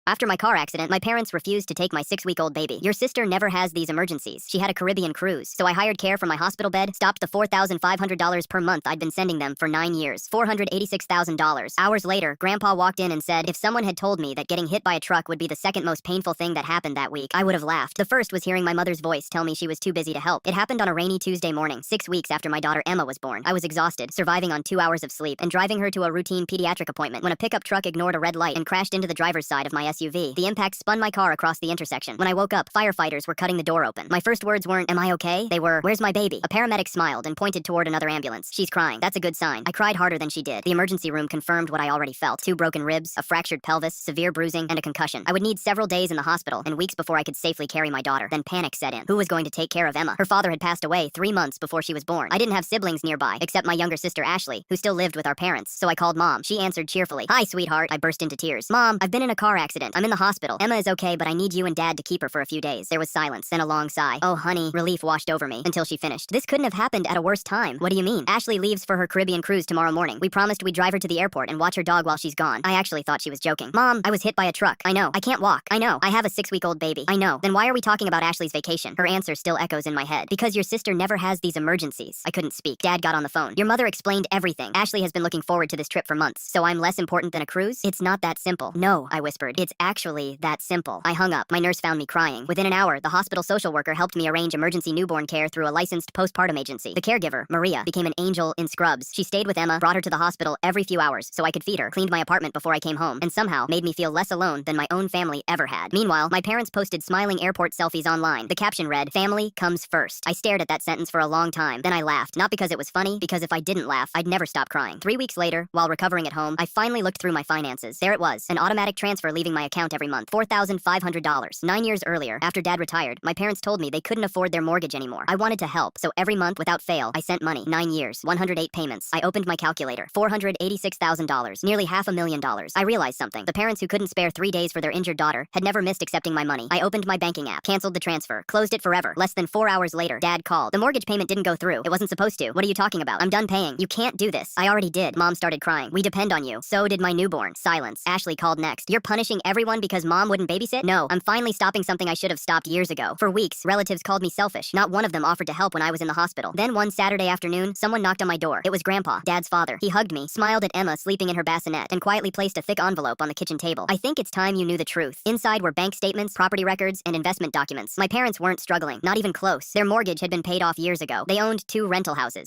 After my car accident, my parents refused to take my 6-week-old baby. Your sister never has these emergencies. She had a Caribbean cruise. So I hired care from my hospital bed, stopped the $4,500 per month I'd been sending them for 9 years. $486,000. Hours later, Grandpa walked in and said, if someone had told me that getting hit by a truck would be the second most painful thing that happened that week, I would have laughed. The first was hearing my mother's voice tell me she was too busy to help. It happened on a rainy Tuesday morning, 6 weeks after my daughter Emma was born. I was exhausted, surviving on 2 hours of sleep, and driving her to a routine pediatric appointment when a pickup truck ignored a red light and crashed into the driver's side of my SUV. The impact spun my car across the intersection. When I woke up, firefighters were cutting the door open. My first words weren't, am I okay? They were, where's my baby? A paramedic smiled and pointed toward another ambulance. She's crying. That's a good sign. I cried harder than she did. The emergency room confirmed what I already felt. 2 broken ribs, a fractured pelvis, severe bruising, and a concussion. I would need several days in the hospital and weeks before I could safely carry my daughter. Then panic set in. Who was going to take care of Emma? Her father had passed away 3 months before she was born. I didn't have siblings nearby, except my younger sister Ashley, who still lived with our parents, so I called Mom. She answered cheerfully. Hi, sweetheart. I burst into tears. Mom, I've been in a car accident. I'm in the hospital. Emma is okay, but I need you and Dad to keep her for a few days. There was silence, then a long sigh. Oh, honey. Relief washed over me until she finished. This couldn't have happened at a worse time. What do you mean? Ashley leaves for her Caribbean cruise tomorrow morning. We promised we'd drive her to the airport and watch her dog while she's gone. I actually thought she was joking. Mom, I was hit by a truck. I know. I can't walk. I know. I have a 6-week-old baby. I know. Then why are we talking about Ashley's vacation? Her answer still echoes in my head. Because your sister never has these emergencies. I couldn't speak. Dad got on the phone. Your mother explained everything. Ashley has been looking forward to this trip for months. So I'm less important than a cruise? It's not that simple. No, I whispered. It's actually that simple. I hung up. My nurse found me crying. Within an hour, the hospital social worker helped me arrange emergency newborn care through a licensed postpartum agency. The caregiver, Maria, became an angel in scrubs. She stayed with Emma, brought her to the hospital every few hours so I could feed her, cleaned my apartment before I came home, and somehow made me feel less alone than my own family ever had. Meanwhile, my parents posted smiling airport selfies online. The caption read, "Family comes first." I stared at that sentence for a long time. Then I laughed. Not because it was funny, because if I didn't laugh, I'd never stop crying. 3 weeks later, while recovering at home, I finally looked through my finances. There it was, an automatic transfer leaving my account every month. $4,500. 9 years earlier, after Dad retired, my parents told me they couldn't afford their mortgage anymore. I wanted to help, so every month, without fail, I sent money. 9 years, 108 payments. I opened my calculator. $486,000, nearly $500,000. I realized something. The parents who couldn't spare 3 days for their injured daughter had never missed accepting my money. I opened my banking app, canceled the transfer, closed it forever. Less than 4 hours later, Dad called. The mortgage payment didn't go through. It wasn't supposed to. What are you talking about? I'm done paying. You can't do this. I already did. Mom started crying. We depend on you. So did my newborn. Silence. Ashley called next. You're punishing everyone because Mom wouldn't babysit? No, I'm finally stopping something I should have stopped years ago. For weeks, relatives called me selfish. Not one of them offered to help when I was in the hospital. Then one Saturday afternoon, someone knocked on my door. It was Grandpa, Dad's father. He hugged me, smiled at Emma sleeping in her bassinet, and quietly placed a thick envelope on the kitchen table. I think it's time you knew the truth. Inside were bank statements, property records, and investment documents. My parents weren't struggling, not even close. Their mortgage had been paid off years ago. They owned 2 rental houses.